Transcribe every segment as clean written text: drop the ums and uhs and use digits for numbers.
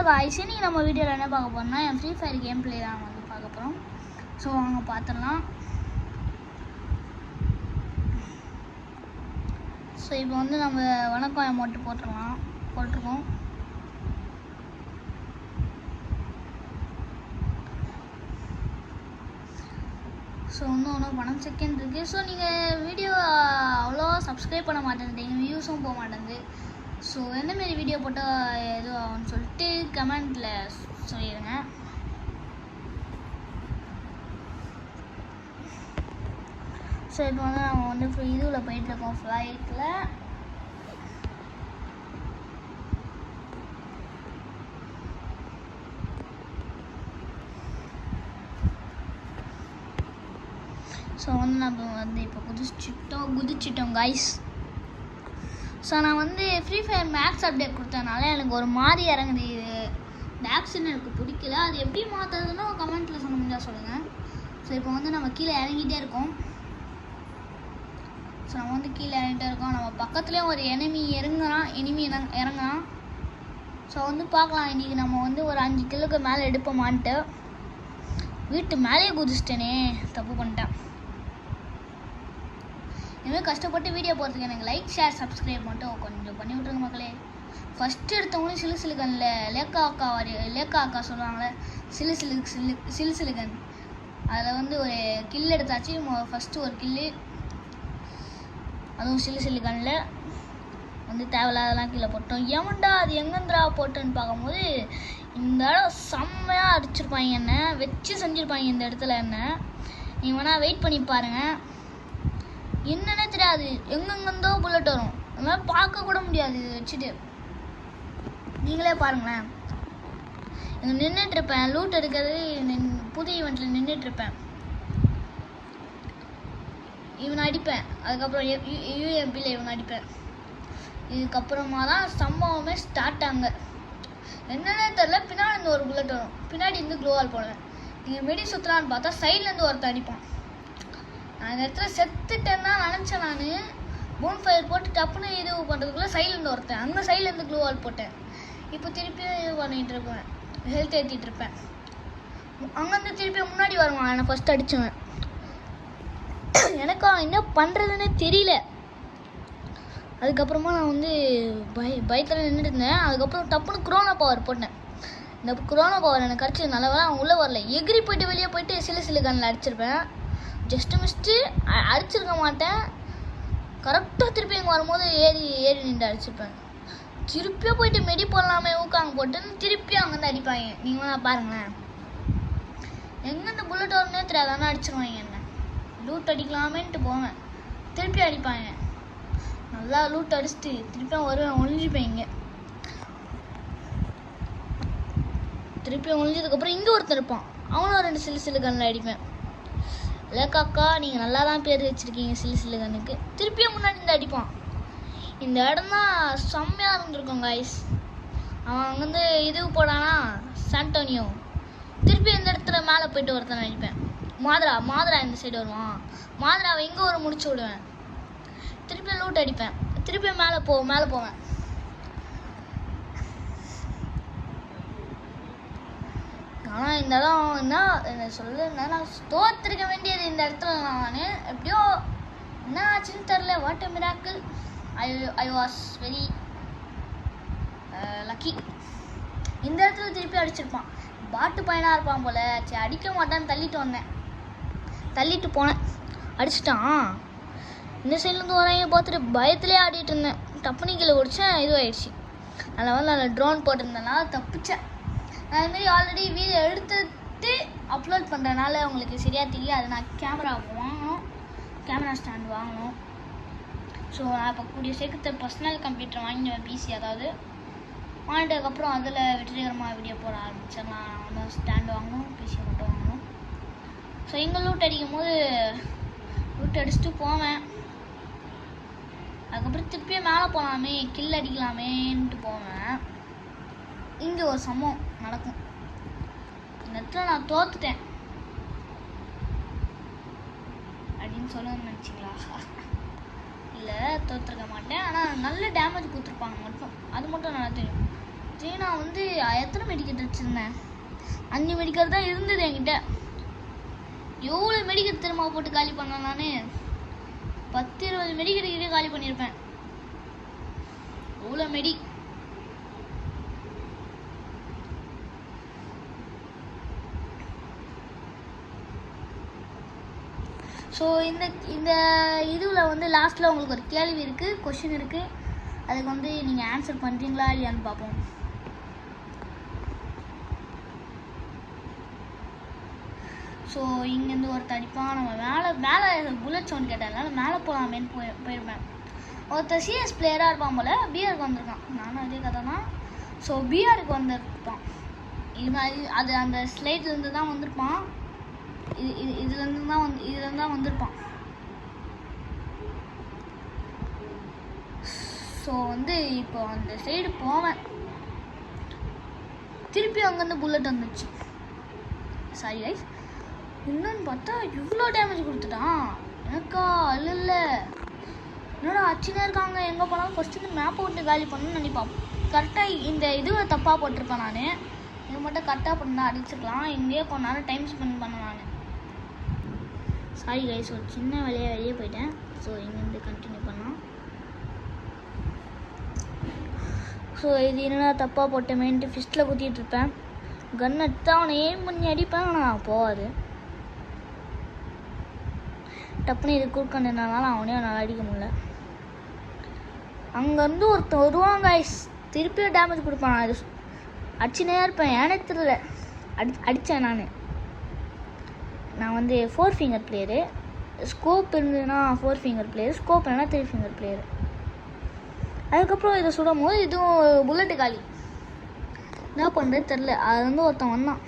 guys, இன்னைக்கு நம்ம வீடியோவில் என்ன பார்க்க போறோம்னா என் ஃப்ரீ ஃபயர் கேம் பிளே தான் வந்து பார்க்க போகிறோம். ஸோ வாங்க பார்த்துடலாம். ஸோ இப்போ வந்து நம்ம வணக்கம் அமௌண்ட்டு போட்டிருக்கோம். ஸோ இன்னும் 1 செகண்ட் இருக்குது. ஸோ நீங்கள் வீடியோ அவ்வளோ சப்ஸ்கிரைப் பண்ண மாட்டேன்றீங்க, வியூஸும் போக மாட்டேங்குது. ஸோ எந்தமாரி வீடியோ போட்டால் எதுவும் ஆகும்னு சொல்லிட்டு கமெண்ட்டில் சொல்லிடுங்க. ஸோ இப்போ வந்து நம்ம வந்து இதுவில் போயிட்டுருக்கோம் ஃப்ளைட்டில். ஸோ வந்து நம்ம வந்து இப்போ குதிச்சிட்டோம் கைஸ். ஸோ நான் வந்து ஃப்ரீ ஃபயர் மேக்ஸ் அப்டேட் கொடுத்ததுனால எனக்கு ஒரு மாதிரி இறங்குது. இந்த ஆப்ஷன் எனக்கு பிடிக்கல. அது எப்படி மாற்றுறதுன்னு கமெண்ட்டில் சொல்ல முடியாது சொல்லுங்கள். ஸோ இப்போ வந்து நம்ம கீழே இறங்கிட்டே இருக்கோம். ஸோ நம்ம வந்து கீழே இறங்கிட்டே இருக்கோம். நம்ம பக்கத்துலேயே ஒரு எனிமி இறங்குறான். ஸோ வந்து பார்க்கலாம். இன்றைக்கி நம்ம வந்து ஒரு 5 கிலோக்கு மேலே எடுப்போமான்ட்டு வீட்டு மேலேயே குதிச்சிட்டேனே, தப்பு பண்ணிட்டேன். இனிமேல் கஷ்டப்பட்டு வீடியோ போகிறதுக்கு எனக்கு லைக், ஷேர், சப்ஸ்கிரைப் மட்டும் கொஞ்சம் பண்ணி விட்ருங்க மக்களே. ஃபஸ்ட்டு எடுத்தவங்களும் சிலுகனில் லேக்கா அக்கா சொல்லுவாங்களே, சிலுகன் அதில் வந்து ஒரு கில் எடுத்தாச்சு. ஃபஸ்ட்டு ஒரு கில்லு, அதுவும் சிலுகனில் வந்து தேவையில்லாதெல்லாம் கீழே போட்டோம். ஏமண்டா அது எங்கேந்திரா போட்டோன்னு பார்க்கும்போது இந்த இடம் செம்மையாக அடிச்சிருப்பாங்க, என்ன வச்சு செஞ்சுருப்பாங்க இந்த இடத்துல. என்ன நீங்கள் வேணால் வெயிட் பண்ணி பாருங்கள். என்னன்னே தெரியாது, எங்கெங்கேருந்தோ புல்லட் வரும். அதனால் பார்க்க கூட முடியாது இது வச்சுட்டு. நீங்களே பாருங்களேன். இங்கே நின்றுட்டுருப்பேன், லூட் எடுக்கிறது புது ஈவெண்ட்டில் நின்றுட்டுருப்பேன். இவனை அடிப்பேன், அதுக்கப்புறம் யூஎம்பியில் இவனை அடிப்பேன். இதுக்கப்புறமா தான் சம்பவமே ஸ்டார்ட் ஆங்க. என்னன்னே தெரில, பின்னாடி இருந்து ஒரு புல்லட் வரும், பின்னாடி இருந்து க்ளோவால் போடுவேன். நீங்கள் மெடி சுற்றுலான்னு பார்த்தா சைட்லேருந்து ஒருத்தர் அடிப்பான். நான் இந்த இடத்துல செத்துட்டேன்னு தான் நினச்சேன். நான் போன் ஃபயர் போட்டு டப்புன்னு இது பண்ணுறதுக்குள்ளே சைட்லேருந்து ஒருத்தேன், அங்கே சைட்லேருந்து க்ளூ வால் போட்டேன். இப்போ திருப்பியும் இது பண்ணிகிட்டு இருப்பேன், ஹெல்த் ஏற்றிட்டு இருப்பேன். அங்கேருந்து திருப்பி முன்னாடி வருவான், என்னை ஃபஸ்ட்டு அடிச்சுவேன். எனக்கு என்ன பண்ணுறதுன்னே தெரியல. அதுக்கப்புறமா நான் வந்து பயத்தில் நின்றுட்டு இருந்தேன். அதுக்கப்புறம் டப்புன்னு குரோனா பவர் போட்டேன். இந்த குரோனா பவர் எனக்கு கிடச்சது நல்லவா. அவன் உள்ளே வரல, எகிரி போயிட்டு வெளியே போயிட்டு சிலுகனில் அடிச்சிருப்பேன். ஜஸ்ட்டு மிஸ்ட்டு அடிச்சிருக்க மாட்டேன். கரெக்டாக திருப்பி இங்கே வரும்போது ஏறி நின்று அடிச்சிருப்பேன். திருப்பியும் போயிட்டு மெடி போடலாமே ஊக்காங்க போட்டுன்னு திருப்பியும் அங்கேருந்து அடிப்பாங்க. நீங்கள் வேணா பாருங்களேன், எங்கேருந்து புல்லட் வரும்னே தெரியாது, ஆனால் அடிச்சிருவாங்க. என்ன லூட் அடிக்கலாமேன்ட்டு போவேன், திருப்பியும் அடிப்பாங்க. நல்லா லூட் அடிச்சுட்டு திருப்பியும் வருவேன், ஒழிஞ்சிப்பேன். இங்கே திருப்பியும் ஒழிஞ்சதுக்கப்புறம் இங்கே ஒருத்தர் இருப்பான், அவனும் 2 சிலுகனில் அடிப்பேன். லேக்காக்கா நீங்கள் நல்லா தான் பேர் வச்சுருக்கீங்க சிலுகனுக்கு. திருப்பியும் முன்னாடி இந்த அடிப்பான். இந்த இடம் தான் செம்மையாக இருந்திருக்கும் கைஸ். அவன் அங்கேருந்து இது போடானா சாண்டோனியோ. திருப்பி இந்த இடத்துல மேலே போயிட்டு ஒருத்தனை அடிப்பேன். மாதரா இந்த சைடு வருவான். மாதராவை இங்கே ஒரு முடிச்சு விடுவேன். திருப்பி லூட் அடிப்பேன். திருப்பி மேலே போவேன். ஆனால் இந்த இடம் என்ன சொல்லுன்னா, நான் தோற்றுருக்க வேண்டியது இந்த இடத்துல. நான் எப்படியோ என்ன ஆச்சுன்னு தெரில. What a miracle. I was very lucky. இந்த இடத்துல திருப்பி அடிச்சிருப்பான். பாட்டு பையனாக இருப்பான் போல். சரி அடிக்க மாட்டான்னு தள்ளிட்டு போனேன். அடிச்சிட்டான். இந்த சைட்லேருந்து வரைய பார்த்துட்டு பயத்துலேயே ஆடிட்டு இருந்தேன். டப்புனி கீழே குடித்தேன், இதுவாகிடுச்சு. அதில் ட்ரோன் போட்டிருந்தேன்னா தப்பிச்சேன். நான் இதுமாரி ஆல்ரெடி வீடியோ எடுத்துட்டு அப்லோட் பண்ணுறதுனால உங்களுக்கு சரியாக தெரியாது. நான் கேமரா ஸ்டாண்ட் வாங்கணும். ஸோ நான் இப்போ கூடிய சேர்க்கத்தை பர்சனல் கம்ப்யூட்டர் வாங்கிடுவேன், பிசி. அதாவது வாங்கிட்டதுக்கப்புறம் அதில் வெற்றிகரமாக வீடியோ போட ஆரம்பிச்சிடலாம். நான் வந்து ஸ்டாண்டு வாங்கணும், பிசி மட்டும் வாங்கணும். ஸோ எங்கே லூட் அடிக்கும் போது லூட் அடிச்சுட்டு போவேன். அதுக்கப்புறம் திருப்பியும் மேலே போகலாமே, கில் அடிக்கலாமேன்ட்டு போவேன். இங்கே ஒரு சம்பவம் நடக்கும். இந்த இடத்துல நான் தோத்துட்டேன் அப்படின்னு சொல்லணும்னு நினச்சிங்களா? இல்லை, தோற்றுருக்க மாட்டேன். ஆனால் நல்ல டேமேஜ் கொடுத்துருப்பாங்க மட்டும், அது மட்டும் நல்லா தெரியும். நான் வந்து எத்தனை மெடிக்கெட் வச்சுருந்தேன், 5 மெடிக்கல் தான் இருந்தது என்கிட்ட. எவ்வளோ மெடிக்கெட் திரும்ப போட்டு காலி பண்ணேன் நான், 10-20 மெடிக்கெட்டுக்கிட்டே காலி பண்ணியிருப்பேன். எவ்வளோ மெடி. ஸோ இந்த இதுவில் வந்து லாஸ்ட்டில் உங்களுக்கு ஒரு கேள்வி இருக்குது, கொஷின் இருக்குது. அதுக்கு வந்து நீங்கள் ஆன்சர் பண்ணுறீங்களா இல்லையான்னு பார்ப்போம். ஸோ இங்கேருந்து ஒரு தடிப்பான். நம்ம மேலே புல்லட் சவுண்ட் கேட்டதுனால மேலே போகலாமேன்னு போயிருப்பேன். ஒருத்தர் சிஎஸ் பிளேயராக இருப்பான் போல், பிஆருக்கு வந்திருக்கான். நானும் அதே கதை தான். ஸோ பிஆருக்கு வந்திருப்பான். அது அந்த ஸ்லைட்லேருந்து தான் வந்திருப்பான். இதுலேருந்து தான் வந்திருப்பான். ஸோ வந்து இப்போ அந்த சைடு போவேன். திருப்பி அங்கேருந்து புல்லட் வந்துச்சு. சாரி கைஸ், இன்னொன்று பார்த்தா இவ்வளோ டேமேஜ் கொடுத்துட்டான் எனக்கா. இல்லை என்னடா அச்சுதான் இருக்காங்க, எங்கே போனாலும் ஃபஸ்ட்டு இந்த மேப்பை விட்டு காலி பண்ணணும்னு நினைப்பான். கரெக்டாக இந்த இதுவை தப்பாக போட்டிருப்பேன் நான். இது மட்டும் கரெக்டாக பண்ணால் அடிச்சுக்கலாம். இங்கேயே கொஞ்ச நேரம் டைம் ஸ்பெண்ட் பண்ணேன் நான். சாரி கைஸ், ஒரு சின்ன வேலையாக வெளியே போயிட்டேன். ஸோ இங்கேருந்து கண்டினியூ பண்ணலாம். ஸோ இது என்னடா தப்பாக போட்டேமேன்ட்டு ஃபிஸ்ட்டில் குத்திட்டு இருப்பேன். கன் எடுத்து அவனை ஏம் பண்ணி அடிப்பேன், ஆனால் போகாது. டப்புன்னு இது குறுக்கண்டனால அவனே நல்லா அடிக்க முடியல. அங்கேருந்து ஒருத்தன் வருவான் கைஸ், திருப்பியும் டேமேஜ் கொடுப்பான். அது அடிச்சுனே இருப்பேன், ஏனே தெரியல. அடித்தேன் நான் வந்து 4 ஃபிங்கர் பிளேயரு. ஸ்கோப் இருந்ததுன்னா 4 ஃபிங்கர் பிளேயர், ஸ்கோப் இல்லைனா 3 ஃபிங்கர் பிளேயர். அதுக்கப்புறம் இதை சுடும் போது இதுவும் புல்லட்டு காலி. என்ன பண்ணுறது தெரில. அது வந்து ஒருத்தன் வந்தான்,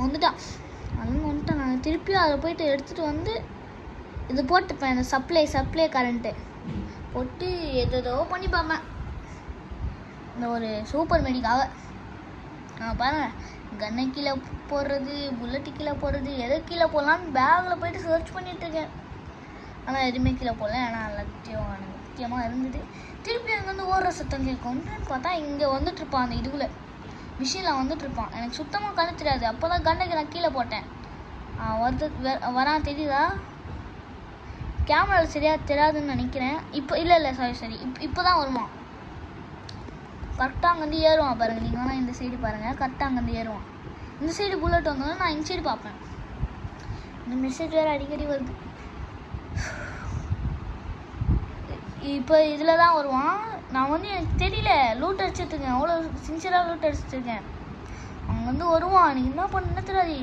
வந்துட்டான். நான் திருப்பியும் அதை போயிட்டு எடுத்துகிட்டு வந்து இது போட்டுப்பேன். இந்த சப்ளை கரண்ட்டு போட்டு எதோ பண்ணி பார்ப்பேன். இந்த ஒரு சூப்பர் மெடிக்காக பாருங்கள், கன்னை கீழே போடுறது, புல்லட்டு கீழே போடுறது, எதை கீழே போடலான்னு பேக்கில் போயிட்டு சர்ச் பண்ணிகிட்ருக்கேன். ஆனால் எதுவுமே கீழே போடல. ஏன்னா முக்கியமாக இருந்தது. திருப்பி அங்கேருந்து ஓடுற சத்தம் கேட்கும்னு பார்த்தா இங்கே வந்துட்டுருப்பான். அந்த இதுவில் மிஷினில் வந்துட்டுருப்பான். எனக்கு சுத்தமாக கண்ணு தெரியாது. அப்போ தான் கண்ணுக்கு நான் கீழே போட்டேன். வரான் தெரியுதா? கேமராவில் சரியாக தெரியாதுன்னு நினைக்கிறேன். இப்போ இல்லை சரி இப்போ தான் வருவான். கரெக்டாக அங்கேருந்து ஏறுவான் பாருங்கள். நீங்கள் வேணால் இந்த சைடு பாருங்கள், கரெக்டாக அங்கேருந்து ஏறுவான். இந்த சைடு புல்லட் வந்தோன்னா நான் இந்த சைடு பார்ப்பேன். இந்த மெசேஜ் வேறு அடிக்கடி வருது. இப்போ இதில் தான் வருவான். நான் வந்து எனக்கு தெரியல, லூட் அடிச்சிட்ருக்கேன். அவ்வளோ சின்சியராக லூட் அடிச்சிட்ருக்கேன். அவங்க வந்து வருவான். எனக்கு என்ன பண்ண தெரியாது.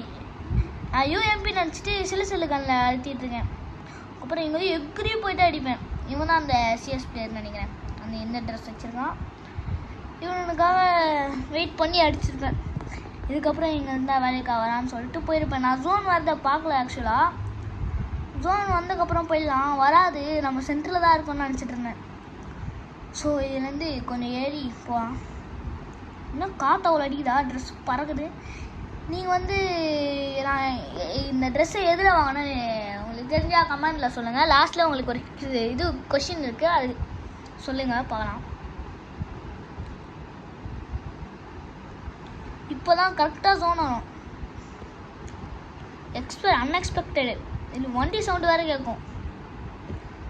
நான் யூஎம்பி நினச்சிட்டு சிலு கண்ணில் அழுத்திட்டுருக்கேன். அப்புறம் இங்கே வந்து எக்ரியும் போயிட்டு அடிப்பேன். இவன் தான் அந்த சிஎஸ் பிளேயர்னு நினைக்கிறேன். அந்த எந்த ட்ரெஸ் வச்சுருக்கான். இவனுக்காக வெயிட் பண்ணி அடிச்சிருப்பேன். இதுக்கப்புறம் இங்கே இருந்தால் வேலைக்கு வரான்னு சொல்லிட்டு போயிருப்பேன். நான் ஜோன் வரதை பார்க்கல. ஆக்சுவலாக ஜோன் வந்ததுக்கப்புறம் போயிடலாம், வராது, நம்ம சென்டரில் தான் இருக்கோம்னு நினச்சிட்டு இருந்தேன். ஸோ இதுலேருந்து கொஞ்சம் ஏறி போகலாம். இன்னும் காற்று அவ்வளோ அடிக்குதா, ட்ரெஸ் பறக்குது. நீங்கள் வந்து நான் இந்த ட்ரெஸ்ஸை எதில் வாங்கினேன்னு உங்களுக்கு தெரிஞ்சால் கமெண்டில் சொல்லுங்கள். லாஸ்ட்டில் உங்களுக்கு ஒரு இது கொஷின் இருக்குது, அது சொல்லுங்கள் பார்க்கலாம். இப்போ தான் கரெக்டாக ஜோன் ஆகும். அன்எக்ஸ்பெக்டடு. இது வண்டி சவுண்டு வேறு கேட்கும்.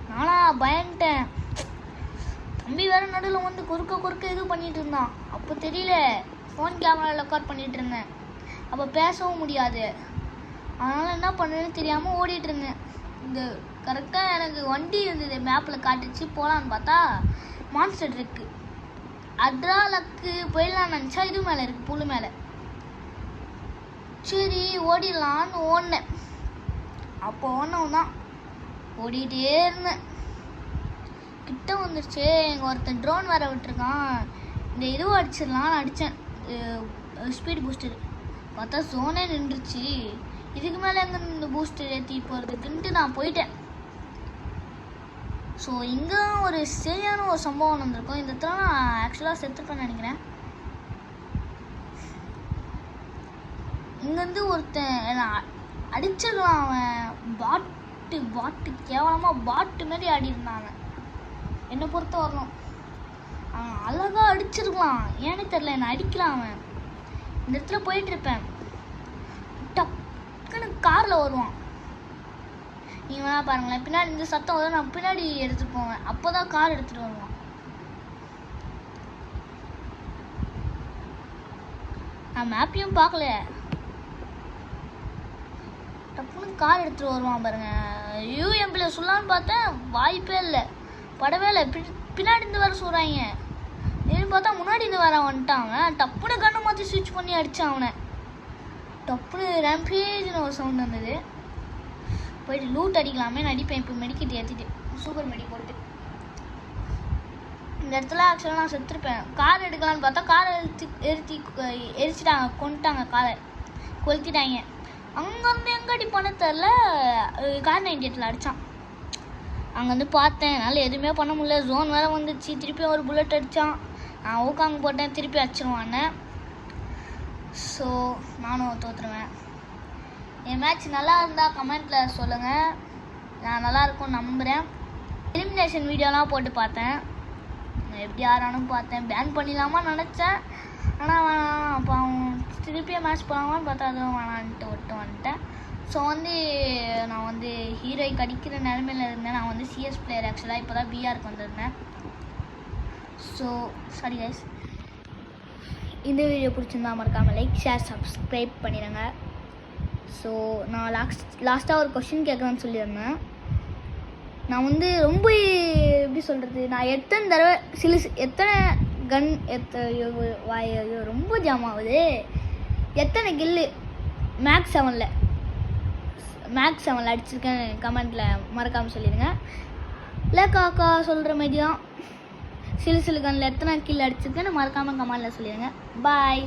நானா பயன்ட்டேன். தம்பி வேறு நடுவில் வந்து குறுக்க இது பண்ணிகிட்டு இருந்தான். அப்போ தெரியல, ஃபோன் கேமராவில் ரெக்கார்ட் பண்ணிகிட்டு இருந்தேன். அப்போ பேசவும் முடியாது. அதனால் என்ன பண்ணுறதுன்னு தெரியாமல் ஓடிட்டு இருந்தேன். இந்த கரெக்டாக எனக்கு வண்டி இருந்தது, மேப்பில் காட்டுச்சு. போகலான்னு பார்த்தா மான்ஸ்டர் இருக்குது. அட்ரா லக்கு போயிடலான்னு நினச்சா இது மேலே இருக்குது, புல்லு மேலே. சரி ஓடிடலான்னு ஓடினேன். அப்போ ஓடினவன் தான் ஓடிக்கிட்டே இருந்தேன். கிட்ட வந்துருச்சு. எங்கள் ஒருத்தன் ட்ரோன் வேறு விட்டுருக்கான். இந்த இதுவும் அடிச்சிடலான்னு அடித்தேன், ஸ்பீட் பூஸ்டர். பார்த்தா ஜோனே நின்றுச்சு. இதுக்கு மேலே எங்கே இந்த பூஸ்டர் ஏற்றி போகிறதுக்குன்ட்டு நான் போயிட்டேன். ஸோ இங்கே ஒரு சரியான ஒரு சம்பவம் நடந்திருக்கும். இந்த இடத்துல நான் ஆக்சுவலாக செத்துருப்பேன்னு நினைக்கிறேன். இங்கேருந்து ஒருத்தன் அடிச்சிருக்கலாம். அவன் பாட்டு கேவலமாக பாட்டு மாரி ஆடி இருந்தாங்க. என்னை பொறுத்த வரணும். அவன் அழகாக அடிச்சிருக்கலாம், ஏன்னு தெரில என்னை அடிக்கிறான் அவன். இந்த இடத்துல போயிட்டுருப்பேன், டக்குன்னு காரில் வருவான். நீங்கள் வேணா பாருங்களேன், பின்னாடி இந்த சத்தம் வரும், நான் பின்னாடி எடுத்துகிட்டு போவேன், அப்போ தான் கார் எடுத்துகிட்டு வருவான். நான் மேப்பையும் பார்க்கல, டப்புன்னு கார் எடுத்துகிட்டு வருவான் பாருங்க. யூஎம்பியில் சொல்லலான்னு பார்த்தேன், வாய்ப்பே இல்லை, படவே இல்லை. பின்னாடி இருந்து வர சொல்கிறாங்க, ஏன்னு பார்த்தா முன்னாடி இருந்து வர வந்துட்டான் அவன். டப்புன்னு கண்ணை மாற்றி ஸ்விட்ச் பண்ணி அடித்தான் அவனை. டப்புன்னு ரேம்பேஜ்னு ஒரு சவுண்ட் வந்தது. போயிட்டு லூட் அடிக்கலாமே நடிப்பேன். இப்போ மெடிக்கிட்டு ஏற்றிட்டு சூப்பர் மெடி போட்டு இந்த இடத்துல ஆக்சுவலாக நான் செத்துருப்பேன். கார் எடுக்கலான்னு பார்த்தா காரை எரிச்சிட்டாங்க, கொண்டுட்டாங்க, காரை கொளுத்திட்டாங்க. அங்கேருந்து எங்கே அடிப்பானே தெரில, கார் 98 அடித்தான். அங்கேருந்து பார்த்தேன், என்னால் எதுவுமே பண்ண முடியல. ஜோன் வேறு வந்துச்சு, திருப்பி ஒரு புல்லட் அடித்தான். நான் ஊக்காங்க போட்டேன், திருப்பி அடிச்சிருவான்னு. ஸோ நானும் தோற்றுருவேன். என் மேட்ச் நல்லா இருந்தால் கமெண்ட்டில் சொல்லுங்கள், நான் நல்லா இருக்கும்னு நம்புகிறேன். எலிமினேஷன் வீடியோலாம் போட்டு பார்த்தேன், எப்படி ஆறானும் பார்த்தேன். பேன் பண்ணிடலாமான்னு நினச்சேன், ஆனால் வேணாம், அப்போ அவன் திருப்பியும் மேட்ச் போகலாமான்னு பார்த்தா அதுவும் வேணான்ட்டு விட்டு வந்துட்டேன். ஸோ நான் ஹீரோய்க்கு அடிக்கிற நிலமையில் இருந்தேன். நான் சிஎஸ் பிளேயர் ஆக்சுவலாக, இப்போ தான் பிஆருக்கு வந்திருந்தேன். ஸோ சாரி கைஸ், இந்த வீடியோ பிடிச்சிருந்தா மறக்காமல் லைக், ஷேர், சப்ஸ்கிரைப் பண்ணிடுங்க. ஸோ நான் லாஸ்ட்டாக ஒரு கொஷின் கேட்குறேன்னு சொல்லியிருந்தேன். நான் ரொம்ப எப்படி சொல்கிறது, நான் எத்தனை தடவை எத்தனை கன் ரொம்ப ஜாம் ஆகுது, எத்தனை கில்லு மேக்ஸ் 7 அடிச்சிருக்கேன்னு கமெண்ட்டில் மறக்காமல் சொல்லிடுங்க. இல்லை காக்கா சொல்கிற மாதிரி தான், சிலு கன்னில் எத்தனை கில் அடிச்சிருக்கேன்னு மறக்காமல் கமெண்ட்டில் சொல்லிடுங்க. பாய்.